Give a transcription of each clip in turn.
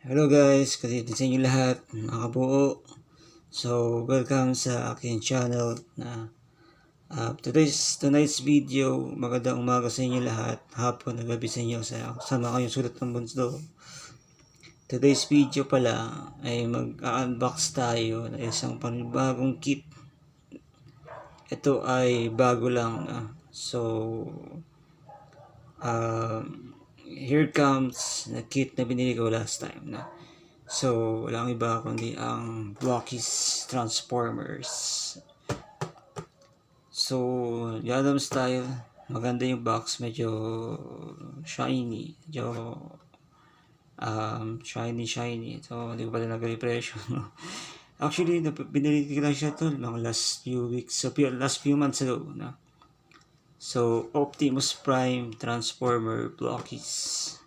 Hello guys, kasi sa inyo lahat, mga kabuo. So, welcome sa aking channel na tonight's video. Magandang umaga sa inyo lahat, hapon na gabi sa inyo, sama kayong sulat ng bunso. Today's video pala ay mag-unbox tayo ng isang panibagong kit. Ito ay bago lang. Here comes na kit na binili ko last time na. So, walang iba kundi ang Blockies Transformers. So, Gundam style. Maganda yung box. Medyo shiny. Medyo shiny. So, hindi ko pala nag-repression. Actually, binili ko lang siya to mga last few weeks. So, last few months ago. Na. So, Optimus Prime Transformer Blockies.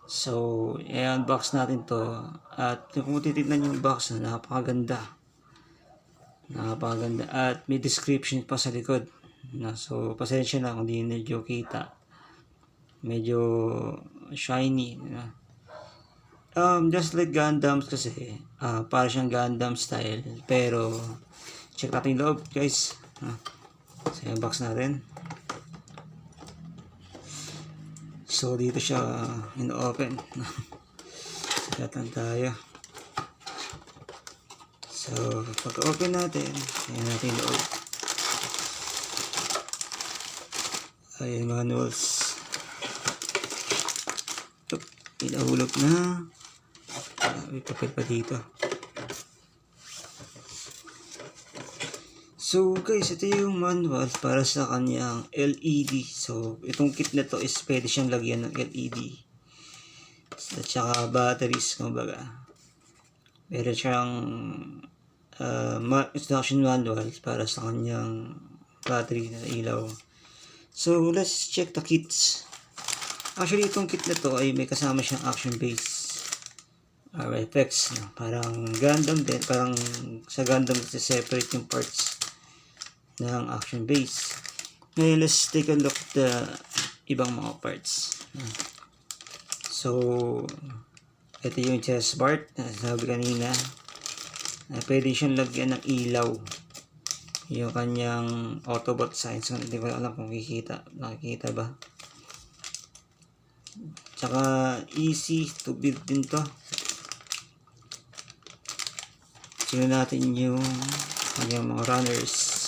So, i-unbox natin to. At kung titignan yung box, napakaganda. At may description pa sa likod. So, pasensya na kung di medyo kita. Medyo shiny. Just like Gundams kasi, para siyang Gundam style. Pero, check natin yung loob, guys. So, i-unbox natin. So, dito siya in-open. Sigatan tayo. So, pag-open natin, ayan natin yung loob. Ayan, manuals. Pinahulog na. May papel pa dito. So guys, ito yung manual para sa kanyang LED. So itong kit na to is pwede siyang lagyan ng LED. At saka batteries, kumbaga. Meron siyang instruction manual para sa kanyang battery na ilaw. So let's check the kits. Actually itong kit na to ay may kasama siyang action base. Effects. Parang Gundam din. Parang sa Gundam separate yung parts ng action base. Ngayon, let's take a look at the ibang mga parts. So, ito yung chest part na sabi kanina. Pwede siyang lagyan ng ilaw. Yung kanyang Autobot signs. Hindi ko alam kung nakikita ba. Tsaka, easy to build din to. Sino natin yung kanyang mga runners.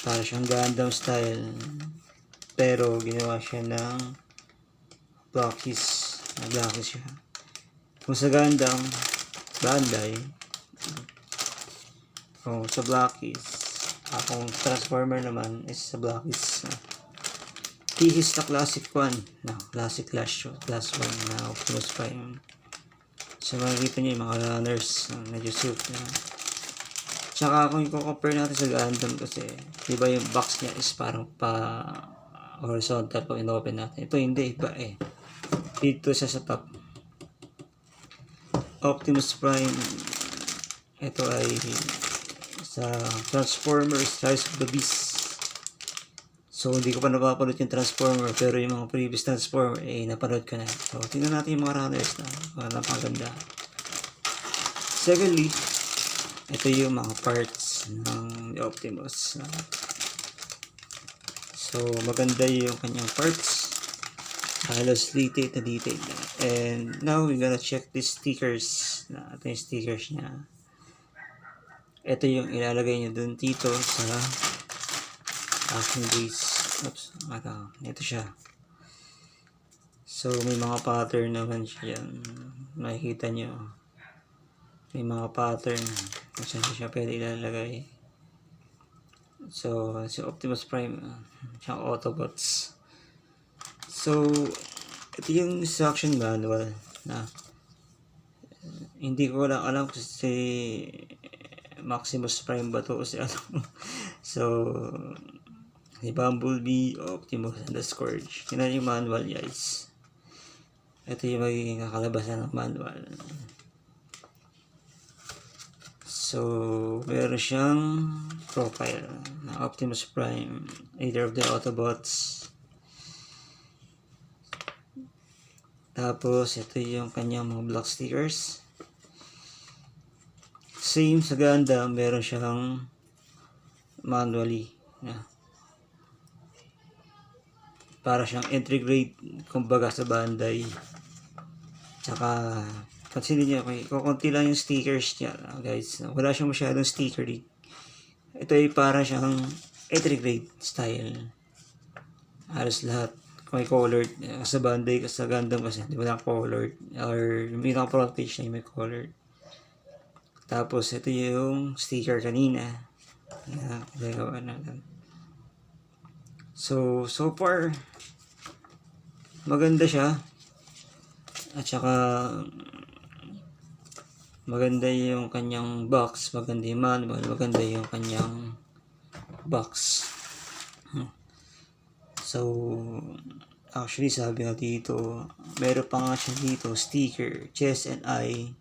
Para siyang Gundam style, pero ginawa siya ng Blockies. Blockies siya. Kung sa Gundam, Bandai. Kung sa Blockies, kung Transformer naman is sa Blockies. Tihis na classic 1. Classic class 1 na Optimus Prime. So makikita niyo yung mga runners. Medyo silk na. Tsaka kung i-compare natin sa Gundam kasi, diba yung box niya is parang pa horizontal pag in-open natin. Ito hindi, iba eh. Dito siya sa top. Optimus Prime, ito ay sa Transformers Rise of the Beast. So hindi ko pa napapanood yung Transformer, pero yung mga previous Transformer eh napanood ko na. So tingnan natin yung mga runners na napakaganda. Secondly, ito yung mga parts ng Optimus. So, maganda yung kanyang parts. Halos detail na. And now, we're gonna check these stickers. Ito yung stickers niya. Ito yung ilalagay niyo dun dito sa action base. Oops. Ito siya. So, may mga pattern naman siya yan. Makikita nyo. May mga pattern kung saan siya pwede ilalagay. So, si Optimus Prime, siyang Autobots. So, ito yung instruction manual na hindi ko lang alam kung si Maximus Prime ba to o si ano. So, si Bumblebee, Optimus, and the Scourge. Tingnan yung manual, guys. Ito yung magiging kakalabasan ng manual. So, meron siyang profile na Optimus Prime, either of the Autobots. Tapos, ito yung kanyang mga block stickers. Same sa Gundam, meron siyang manually. Para siyang entry grade, kumbaga sa Bandai. Tsaka, pansinin nyo, kukunti lang yung stickers niya, guys. Wala siyang masyadong sticker. Ito ay para siyang entry grade style. Halos lahat. May colored. Sa Bandai, sa Gundam kasi, di ba lang colored? Or yung front page na may colored. Tapos, ito yung sticker kanina. Gagawa natin. So far, maganda siya. At saka, maganda yung kanyang box. Maganda yung manual. Maganda yung kanyang box. So, actually, sabi nga dito, meron pa nga siya dito, sticker, Chess and I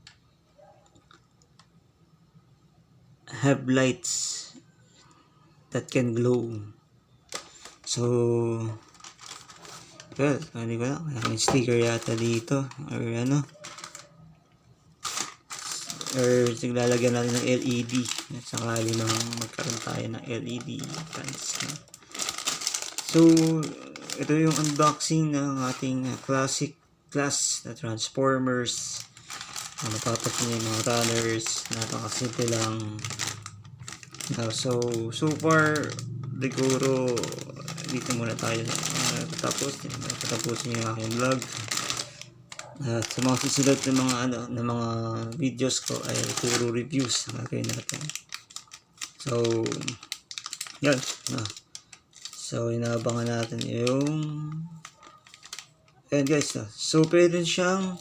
have lights that can glow. So, well, hindi ko lang, may sticker yata dito, or ano, or lalagyan natin ng LED, at sakali nang magkaroon tayo ng LED fans. So, ito yung unboxing ng ating classic class na Transformers. Mapapansin niyo yung mga runners, napakasimple lang. So far, siguro dito muna tayo patapusin yung aking vlog. At sa mga susunod ng mga videos ko ay puro reviews ang gagawin natin. So, yan. So, inaabangan natin yung ayan guys. So, pwede siyang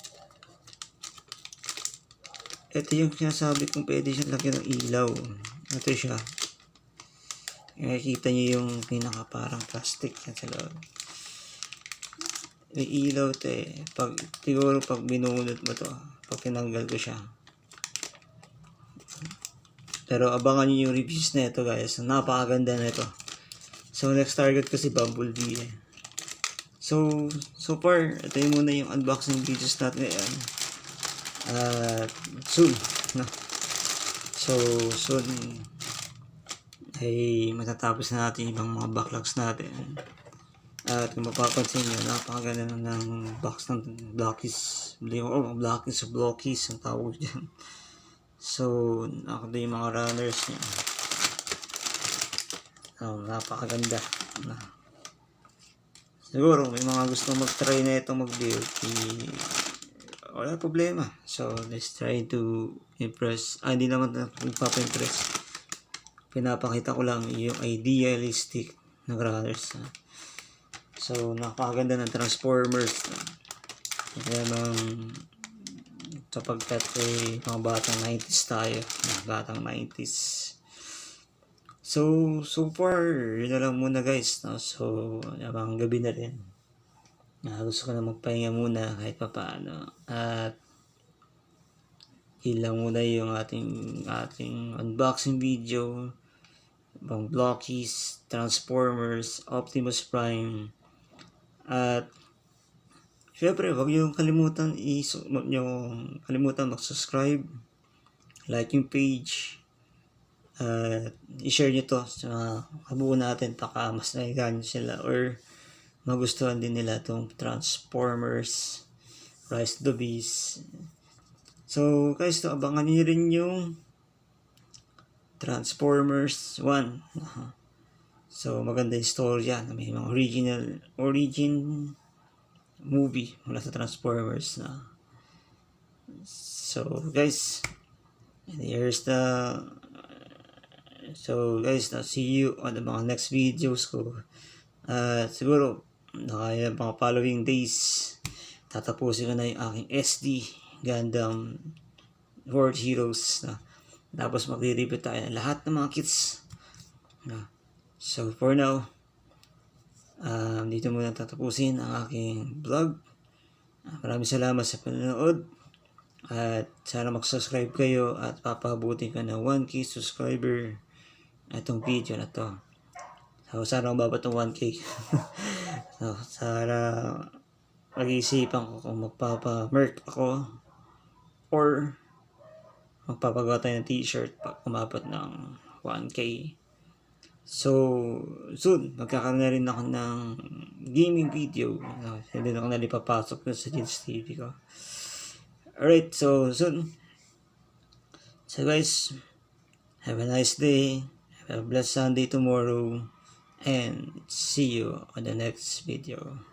ito yung sinasabi kong pwede siyang lagyan ng ilaw. Ito siya. Nakikita niyo yung pinaka parang plastic yan sa loob. May ilaw ito eh. Siguro pag binunod mo to, pag tinanggal ko siya. Pero abangan niyo yung reviews na ito guys. Napakaganda na ito. So next target ko si Bumblebee eh. So far, ito yung muna yung unboxing videos natin ngayon. Soon. No? So soon ay matatapos na natin ibang mga backlogs natin. At kung mapapansin nyo, napakaganda ng box ng Blockies. Blockies ang tawag dyan. So, ako din yung mga runners niya. Napakaganda. Siguro, may mga gusto mag-try na itong mag-build. Wala problema. So, let's try to impress. Hindi naman magpapa-impress. Pinapakita ko lang yung idealistic na runners. So, napakaganda ng Transformers. Kaya sapagkat mga batang 90s tayo. Batang 90s. So far, yun na lang muna guys. No? So, abang gabi na rin. Gusto ko na magpahinga muna kahit pa paano. At yun lang muna yung ating unboxing video. Ibang Blockies, Transformers, Optimus Prime. At syempre, huwag nyo kalimutan mag-subscribe, like yung page, at i-share nyo to sa mga kabuo natin baka mas naiganyo sila or magustuhan din nila itong Transformers, Rise of the Beast. So guys, abangan nyo rin yung Transformers 1. So maganda yung storya, may mga origin movie mula sa Transformers na. So guys, see you on the mga next videos ko. Siguro mga following days tatapusin ko na yung aking SD Gundam World Heroes na. Tapos magre-review tayo ng lahat ng mga kits na. So for now, dito muna tatapusin ang aking vlog. Maraming salamat sa panonood. At sana mag-subscribe kayo at papabutin ka ng 1K subscriber itong video na to. So sana umabot ng 1K. So sana Nag-iisipan ko kung magpapa-merch ako or magpapagawa tayo ng t-shirt pag umabot ng 1K. So, soon, magkakaroon na rin ako ng gaming video. Hindi na ako nalipapasok sa Jids TV ko. Alright, so soon. So guys, have a nice day. Have a blessed Sunday tomorrow. And see you on the next video.